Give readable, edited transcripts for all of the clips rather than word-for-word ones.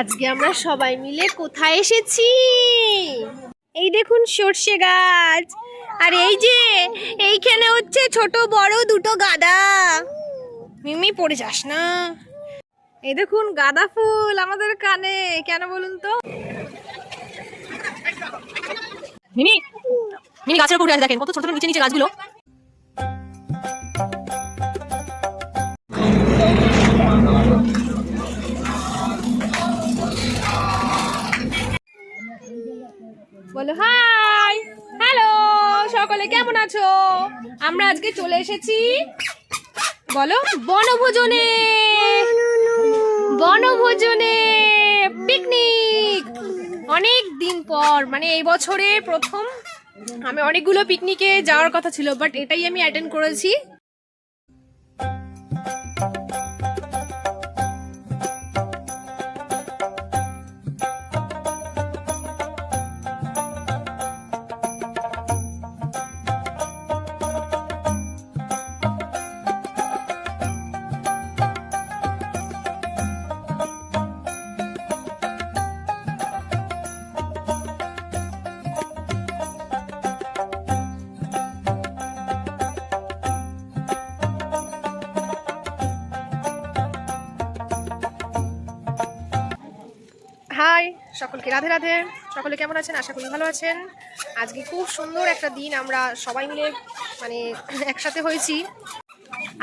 আজকে আমরা সবাই মিলে কোথায় এসেছি? এই দেখুন সর্ষে গাছ, আর এই যে এইখানে হচ্ছে ছোট বড় দুটো গাদা। মিমি পড়ে যাস না। এই দেখুন গাঁদা ফুল আমাদের কানে, কেন বলুন তো? মিমি মিমি গাছের উপর উঠে আছে, দেখেন কত ছোট ছোট নিচে নিচে গাছগুলো। বলো হাই, হ্যালো সকলে, কেমন আছো? আমরা আজকে চলে এসেছি বলো বনভোজনে, বনভোজনে পিকনিক। অনেক দিন পর, মানে এই বছরের প্রথম। আমি অনেকগুলো পিকনিকে যাওয়ার কথা ছিল, বাট এটাই আমি অ্যাটেন্ড করেছি। হাই সকলকে, রাধে রাধে। সকলে কেমন আছেন? আশা করি ভালো আছেন। আজকে খুব সুন্দর একটা দিন, আমরা সবাই মিলে মানে একসাথে হয়েছি।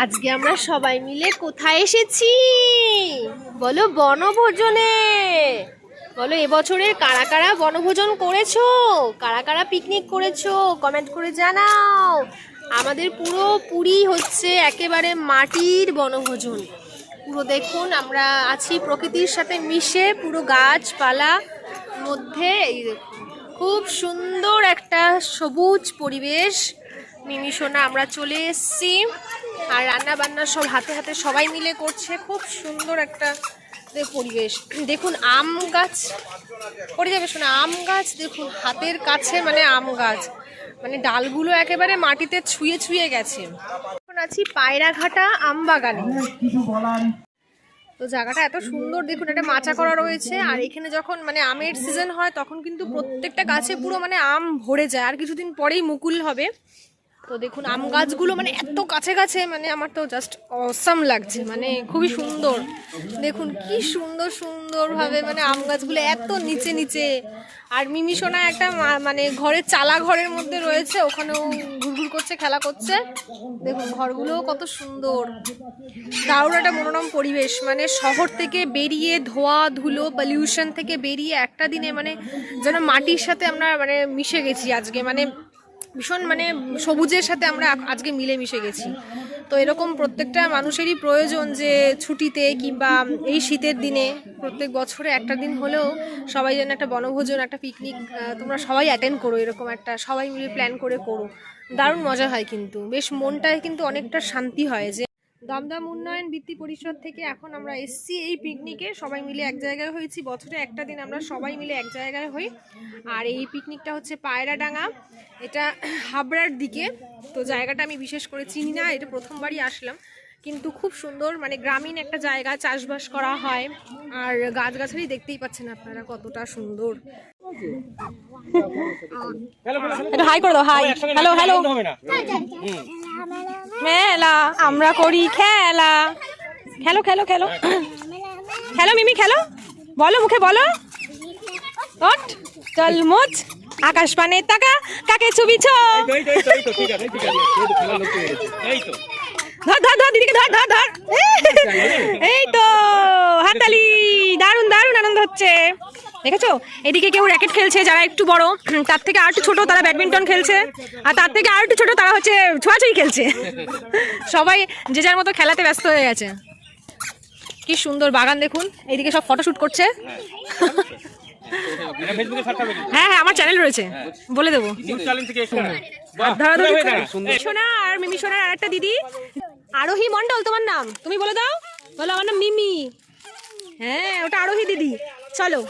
আজকে আমরা সবাই মিলে কোথায় এসেছি বলো? বনভোজনে। বলো এবছরের কারা কারা বনভোজন করেছো, কারা কারা পিকনিক করেছো, কমেন্ট করে জানাও। আমাদের পুরো পুরী হচ্ছে একেবারে মাটির বনভোজন। পুরো দেখুন আমরা আছি প্রকৃতির সাথে মিশে, পুরো গাছপালা মধ্যে। এই দেখুন খুব সুন্দর একটা সবুজ পরিবেশ। মিমি সোনা আমরা চলে এসেছি, আর রান্না বান্না সব হাতে হাতে সবাই মিলে করছে। খুব সুন্দর একটা পরিবেশ। দেখুন আম গাছ পড়ে যাবে শোনা, আম গাছ দেখুন হাতের কাছে, মানে আম গাছ, মানে ডালগুলো একেবারে মাটিতে ছুঁয়ে ছুঁয়ে গেছে। এখন আছি পায়রাঘাটা আম বাগানে। তো জায়গাটা এত সুন্দর, দেখুন একটা মাচা করা রয়েছে। আর এখানে যখন মানে আমের সিজন হয় তখন কিন্তু প্রত্যেকটা গাছে পুরো মানে আম ভরে যায়, আর কিছুদিন পরেই মুকুল হবে। তো দেখুন আম গাছগুলো মানে এত কাছে কাছে, মানে আমার তো জাস্ট অসাম লাগছে, মানে খুবই সুন্দর। দেখুন কি সুন্দর সুন্দরভাবে মানে আম গাছগুলো এত নিচে নিচে। আর মিমি সোনা একটা মানে ঘরের চালা ঘরের মধ্যে রয়েছে, ওখানেও ঘুরঘুর করছে, খেলা করছে। দেখুন ঘরগুলোও কত সুন্দর, দারুণ একটা মনোরম পরিবেশ। মানে শহর থেকে বেরিয়ে, ধোয়া ধুলো পলিউশন থেকে বেরিয়ে একটা দিনে মানে যেন মাটির সাথে আমরা মানে মিশে গেছি আজকে। মানে ভীষণ মানে সবুজের সাথে আমরা আজকে মিলে মিশে গেছি। তো এরকম প্রত্যেকটা মানুষেরই প্রয়োজন যে ছুটিতে কিংবা এই শীতের দিনে প্রত্যেক বছরে একটা দিন হলেও সবাই যেন একটা বনভোজন, একটা পিকনিক তোমরা সবাই অ্যাটেন্ড করো। এরকম একটা সবাই মিলে প্ল্যান করে করো, দারুণ মজা হয়, কিন্তু বেশ মনটায় কিন্তু অনেকটা শান্তি হয়। যে দমদম উন্নয়ন বৃত্তি পরিষদ থেকে এখন আমরা এসছি এই পিকনিকে, সবাই মিলে এক জায়গায় হয়েছি। বছরে একটা দিন আমরা সবাই মিলে এক জায়গায় হই। আর এই পিকনিকটা হচ্ছে পায়রাডাঙ্গা, এটা হাবড়ার দিকে। তো জায়গাটা আমি বিশেষ করে চিনি না, এটা প্রথমবারই আসলাম, কিন্তু খুব সুন্দর, মানে গ্রামীণ একটা জায়গা, চাষবাস করা হয়। আর গাছগাছালি দেখতেই পাচ্ছেন আপনারা কতটা সুন্দর। হাই করে দাও, হাই, হ্যালো হ্যালো। মেলা আমরা করি খেলা, খেলো খেলো খেলো খেলো মিমি খেলো, বলো মুখে বলো। ওঠ চল মোচ আকাশ পানে তাকা, কাকে ছবি ছ। ধর ধর ধর দিদিকে, ধর ধর ধর। এই তো হাততালি, দারুণ দারুণ আনন্দ হচ্ছে। দেখেছো এদিকে কেউ র্যাকেট খেলছে, যারা একটু বড়, তার থেকে আর একটু ছোট তারা ব্যাডমিন্টন খেলছে, আর তার থেকে আর একটু ছোট তারা হচ্ছে ছোঁয়াছুঁই খেলছে। সবাই যে যার মতো খেলাতে ব্যস্ত হয়ে গেছে। কি সুন্দর বাগান দেখুন, এইদিকে সব ফটোশুট করছে। হ্যাঁ হ্যাঁ আমার চ্যানেল রয়েছে, বলে দেবো। সোনা আর মিমি সোনার আর একটা দিদি আরোহী মন্ডল, তোমার নাম তুমি বলে দাও। বলো আমার নাম মিমি। হ্যাঁ ওটা আরোহী দিদি। চলো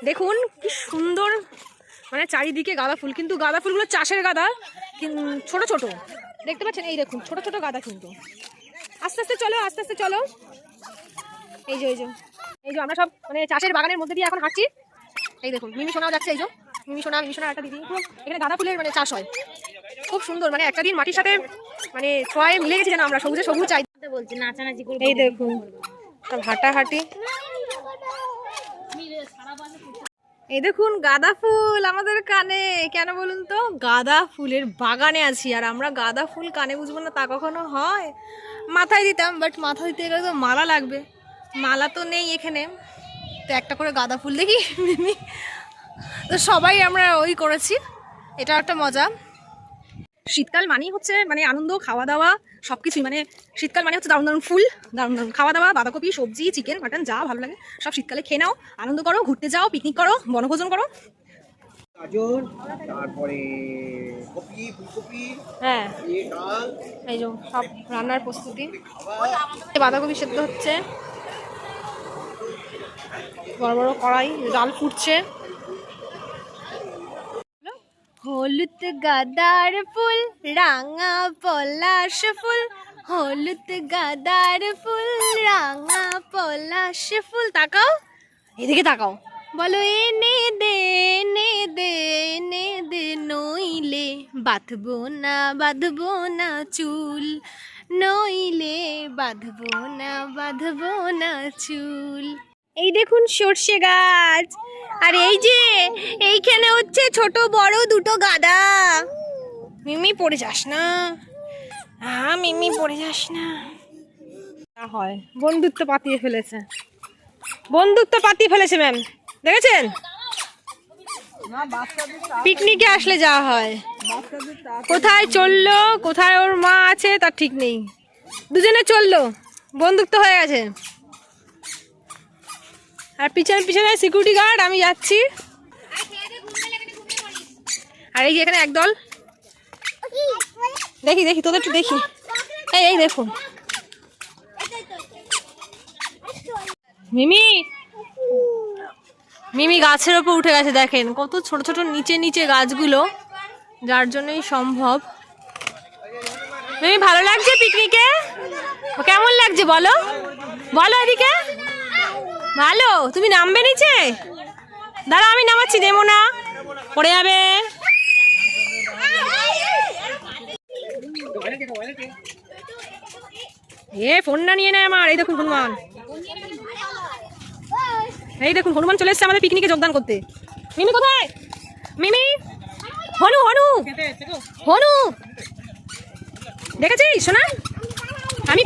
দেখুন কি সুন্দর, মানে চারিদিকে গাঁদা ফুল, কিন্তু গাঁদা ফুলগুলো চাষের গাঁদা, ছোট ছোট দেখতে পাচ্ছেন। এই দেখুন ছোট ছোট গাঁদা, কিন্তু আস্তে আস্তে চলো, আস্তে আস্তে চলো। এই যে এই যে আমরা সব মানে চাষের বাগানের মধ্যে দিয়ে এখন হাঁটছি। এই দেখুন মিমি সোনাও যাচ্ছে, এই যে মিমি সোনা একটা দিদি। এখানে গাঁদা ফুলের মানে চাষ হয়, খুব সুন্দর। মানে একটা দিন মাটির সাথে মানে ছোঁয়ায় মিলে গেছি যেন আমরা, সবুজে সবুজ চাই বলছি, নাচানাচি করে। এই দেখুন সব হাঁটাহাঁটি। এই দেখুন গাঁদা ফুল আমাদের কানে, কেন বলুন তো? গাঁদা ফুলের বাগানে আছি, আর আমরা গাঁদা ফুল কানে বুঝবো না তা কখনো হয়? মাথায় দিতাম, বাট মাথা দিতে গেলে তো মালা লাগবে, মালা তো নেই এখানে। তো একটা করে গাঁদা ফুল দেখি তো সবাই আমরা ওই করেছি, এটা একটা মজা। শীতকাল মানেই হচ্ছে মানে আনন্দ, খাওয়া দাওয়া সব কিছুই। মানে শীতকাল মানে হচ্ছে দারুণ দারুণ ফুল, দারুণ দারুণ খাওয়া দাওয়া, বাঁধাকপি, সবজি, চিকেন, মাটন যা ভালো লাগে সব শীতকালে খেয়ে নাও, আনন্দ করো, ঘুরতে যাও, পিকনিক করো, বনভোজন করো। গাজর, তারপরে কপি, ফুলকপি, হ্যাঁ ডাল, এই যে সব রান্নার প্রস্তুতি। বাঁধাকপি সেদ্ধ হচ্ছে, বড় বড় কড়াই, ডাল ফুটছে। হলুদ গাঁদার ফুল, রাঙা পলাশ ফুল, হলুদ গাঁদার ফুল, রাঙা পলাশ ফুল। তাকাও, এদিকে তাকাও, বলো এনে দে এনে দে এনে দে, নইলে বাঁধবো না চুল, নইলে বাঁধবো না চুল। এই দেখুন সর্ষে গাছ, আর এই যে এইখানে হচ্ছে ছোট বড় দুটো গাদা। মিমি পড়ে যাস না, মিমি পড়ে যাস না। হয় বন্ধুত্ব পাতিয়ে ফেলেছে, ম্যাম দেখেছেন? পিকনিকে আসলে যাওয়া হয়, কোথায় চললো কোথায় ওর মা আছে তার ঠিক নেই, দুজনে চললো, বন্ধুত্ব হয়ে গেছে। আর পিছনে সিকিউরিটি গার্ড, আমি যাচ্ছি। আর এই যে এখানে একদল, দেখি তোদের একটু দেখি। এই দেখুন মিমি গাছের ওপর উঠে গেছে, দেখেন কত ছোট ছোট নিচে গাছগুলো, যার জন্যই সম্ভব। মিমি ভালো লাগছে পিকনিকে? কেমন লাগছে বলো এদিকে। ভালো, তুমি নামবে নিচে? দাঁড়া আমি নামাচ্ছি, দেবো না, পড়ে যাবে। ফোন না নিয়ে নেয় আমার। এই দেখুন হনুমান চলে এসছে আমাদের পিকনিকে যোগদান করতে। মিমি কোথায়? মিমি, হনু দেখেছিস শোনা? আমি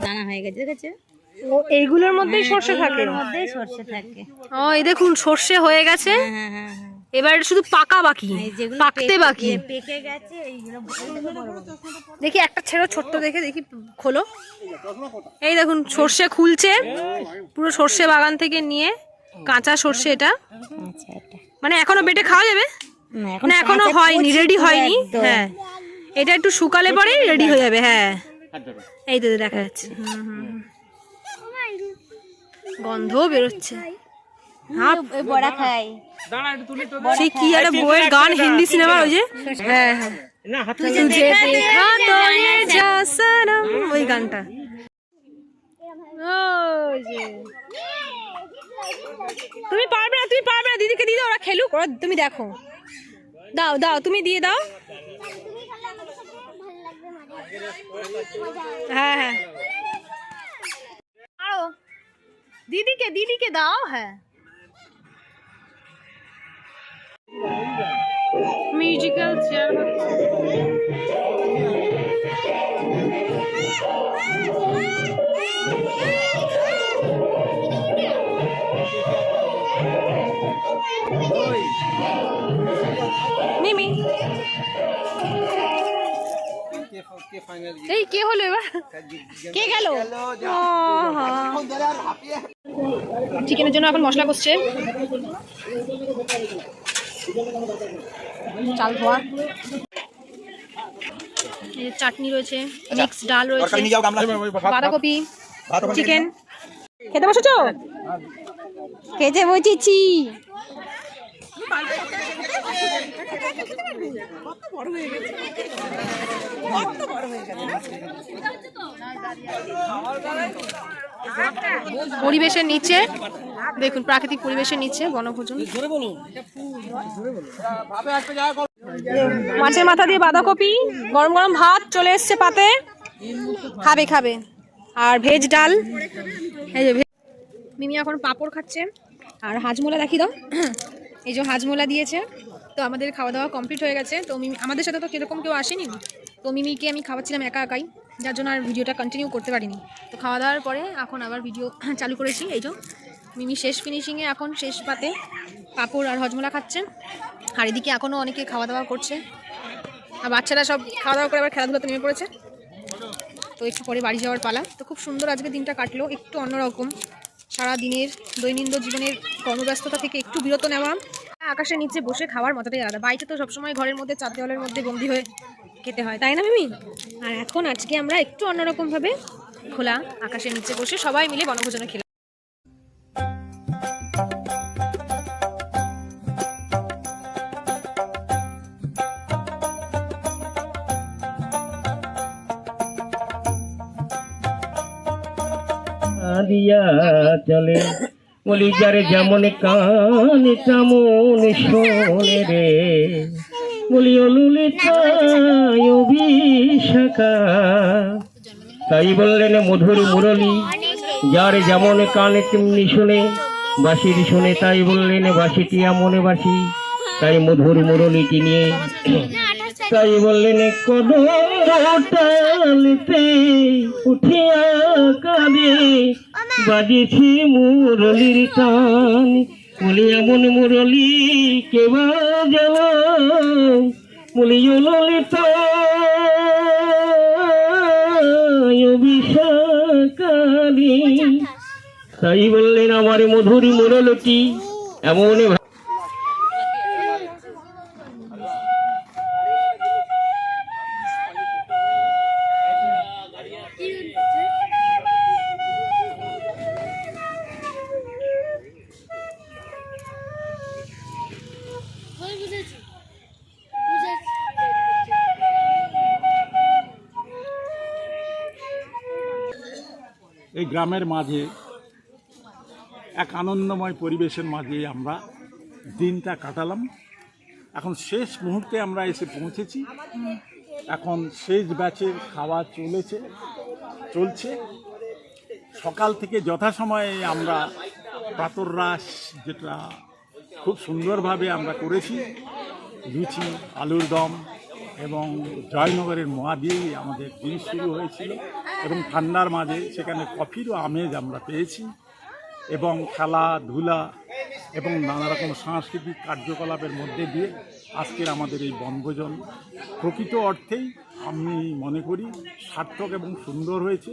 দানা হয়ে গেছে, দেখেছে? ও এইগুলোর মধ্যেই সর্ষে থাকে, ও এই দেখুন সর্ষে হয়ে গেছে। এবার শুধু পাকা বাকি, পাকতে বাকি। দেখি একটা ছেড়ো ছোট্ট দেখে, দেখি খোলো। এই দেখুন সর্ষে খুলছে, পুরো সর্ষে বাগান থেকে নিয়ে কাঁচা সর্ষে। এটা মানে এখনো বেটে খাওয়া যাবে, না এখনো হয়নি, রেডি হয়নি। হ্যাঁ এটা একটু শুকালে পরেই রেডি হয়ে যাবে। হ্যাঁ এই তো দেখা যাচ্ছে। গন্ধ বেরোচ্ছে। বড়া খাই। সেই কি একটা বইয়ের গান হিন্দি সিনেমা ওই যে, হ্যাঁ হ্যাঁ তুঝে দেখা তো ये जा सनम, ওই গানটা। ওই যে তুমি পারবে না, তুমি পারবে না, দিদিকে দিয়ে দাও, ওরা খেলুক, ওরা তুমি দেখো। দাও দাও তুমি দিয়ে দাও। হ্যাঁ হ্যাঁ আরো দিদিকে দিদিকে দাও। হ্যাঁ মিউজিক্যাল চেয়ার মিমি। এই কে হলো এবার, কে গেল? চিকেনের জন্য এখন মশলা কষছে, চাল ধোয়া, চাটনি রয়েছে, মিক্স ডাল রয়েছে, বাঁধাকপি, চিকেন। খেতে বসেছো? খেতে বসেছি। পরিবেশের নিচে দেখুন, প্রাকৃতিক পরিবেশের নিচে বনভোজন। মাছের মাথা দিয়ে বাঁধাকপি, গরম গরম ভাত চলে এসছে পাতে, খাবে খাবে, আর ভেজ ডাল। এই যে মিমি এখন পাঁপড় খাচ্ছে, আর হাজমোলা দেখিয়ে দাও। এই যে হাজমোলা দিয়েছে। তো আমাদের খাওয়া দাওয়া কমপ্লিট হয়ে গেছে। তো মিমি আমাদের সাথে তো কিরকম কেউ আসেনি, তো মিমিকে আমি খাওয়াচ্ছিলাম একা একাই, যার জন্য আর ভিডিওটা কন্টিনিউ করতে পারিনি। তো খাওয়া দাওয়ার পরে এখন আবার ভিডিও চালু করেছি। এই যে মিমি শেষ ফিনিশিংয়ে, এখন শেষ পাতে পাঁপড় আর হজমোলা খাচ্ছে, আর এদিকে এখনও অনেকে খাওয়া দাওয়া করছে, আর বাচ্চারা সব খাওয়া দাওয়া করে আবার খেলাধুলাতে নেমে পড়েছে। তো একটু পরে বাড়ি যাওয়ার পালা। তো খুব সুন্দর আজকে দিনটা কাটলো, একটু অন্যরকম, সারা দিনের দৈনন্দিন জীবনের কর্মব্যস্ততা থেকে একটু বিরত নেওয়া, আকাশের নিচে বসে খাওয়ার মতটাই আলাদা। বাড়িতে তো সবসময় ঘরের মধ্যে চার দেওয়ালের মধ্যে বন্দি হয়ে খেতে হয়, তাই না মিমি? আর এখন আজকে আমরা একটু অন্যরকমভাবে খোলা আকাশের নিচে বসে সবাই মিলে বনভোজনে খেলাম। দিয়া চলে বলি যারে যেমন কান তেমন শোনে রে, বলি অলুলিতায় অভিষেকা। তাই বললেন মধুর মুরলী, যার যেমন কান তেমনি শোনে, বাঁশির শোনে তাই বললেন বাঁশিটি এমন বাঁশি, তাই মধুর মুরলীটি নিয়ে তাই বললেন কদমটালিতে উঠিয়া কাঁদে বাজেছি মুরলীর টান, বলি এমন মুরলী কে বাজালো, বলি ললিতা অভিষেকালি। তাই বললেন আমার মধুর মুরলীটি এমন। এই গ্রামের মাঝে এক আনন্দময় পরিবেশের মাঝে আমরা দিনটা কাটালাম। এখন শেষ মুহূর্তে আমরা এসে পৌঁছেছি। এখন শেষ ব্যাচের খাওয়া চলছে। সকাল থেকে যথাসময়ে আমরা প্রাতরাশ, যেটা খুব সুন্দরভাবে আমরা করেছি, লুচি, আলুর দম এবং জয়নগরের মোয়া দিয়েই আমাদের দিন শুরু হয়েছিল, এবং ঠান্ডার মাঝে সেখানে কফিরও আমেজ আমরা পেয়েছি, এবং খেলাধুলা এবং নানা রকম সাংস্কৃতিক কার্যকলাপের মধ্যে দিয়ে আজকের আমাদের এই বনভোজন প্রকৃত অর্থেই আমি মনে করি সার্থক এবং সুন্দর হয়েছে,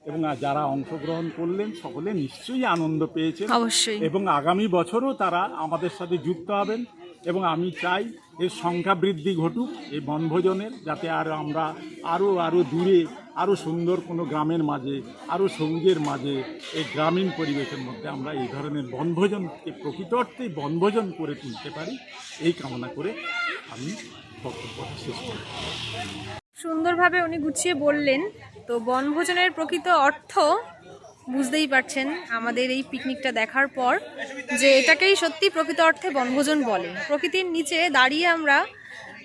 এবং যারা অংশগ্রহণ করলেন সকলে নিশ্চয়ই আনন্দ পেয়েছেন, অবশ্যই, এবং আগামী বছরও তারা আমাদের সাথে যুক্ত হবেন এবং আমি চাই এর সংখ্যা বৃদ্ধি ঘটুক এই বনভোজনের, যাতে আর আমরা আরও দূরে আরও সুন্দর কোনো গ্রামের মাঝে আরও সবুজের মাঝে এই গ্রামীণ পরিবেশের মধ্যে আমরা এই ধরনের বনভোজনকে প্রকৃত অর্থেই বনভোজন করে তুলতে পারি, এই কামনা করে আমি বক্তব্যটা শেষ করি। সুন্দরভাবে উনি গুছিয়ে বললেন। তো বনভোজনের প্রকৃত অর্থ বুঝতেই পারছেন আমাদের এই পিকনিকটা দেখার পর, যে এটাকেই সত্যি প্রকৃত অর্থে বনভোজন বলে। প্রকৃতির নিচে দাঁড়িয়ে আমরা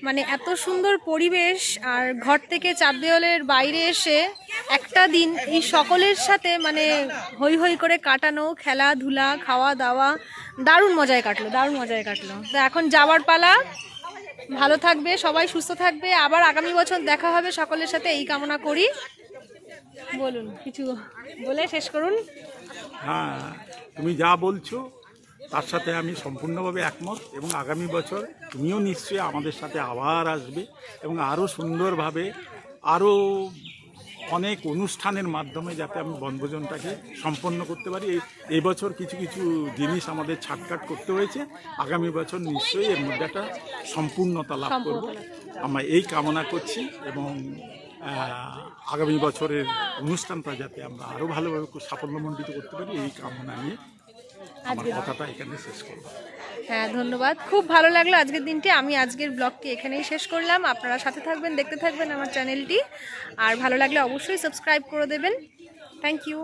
মানে এত সুন্দর পরিবেশ, আর ঘর থেকে চার দেওয়ালের বাইরে এসে একটা দিন এই সকলের সাথে মানে হই হই করে কাটানো, খেলাধুলা, খাওয়া দাওয়া, দারুণ মজায় কাটলো। তো এখন যাওয়ার পালা। ভালো থাকবে সবাই, সুস্থ থাকবে, আবার আগামী বছর দেখা হবে সকলের সাথে, এই কামনা করি। বলুন, কিছু বলে শেষ করুন। হ্যাঁ, তুমি যা বলছো তার সাথে আমি সম্পূর্ণভাবে একমত, এবং আগামী বছর তুমিও নিশ্চয়ই আমাদের সাথে আবার আসবে এবং আরও সুন্দরভাবে আরও অনেক অনুষ্ঠানের মাধ্যমে যাতে আমি বনভোজনটাকে সম্পন্ন করতে পারি। এই বছর কিছু কিছু জিনিস আমাদের ছাটকাট করতে হয়েছে, আগামী বছর নিশ্চয়ই এর মধ্যে একটা সম্পূর্ণতা লাভ করব, আমরা এই কামনা করছি। এবং আগামী বছরের অনুষ্ঠানটা যাতে আমরা আরও ভালোভাবে সাফল্যমণ্ডিত করতে পারি, এই কামনা নিয়ে আমার কথাটা এখানে শেষ করব। হ্যাঁ, ধন্যবাদ। খুব ভালো লাগলো আজকের দিনটি। আমি আজকের ব্লগটি এখানেই শেষ করলাম। আপনারা সাথে থাকবেন, দেখতে থাকবেন আমার চ্যানেলটি, আর ভালো লাগলে অবশ্যই সাবস্ক্রাইব করে দেবেন। Thank you.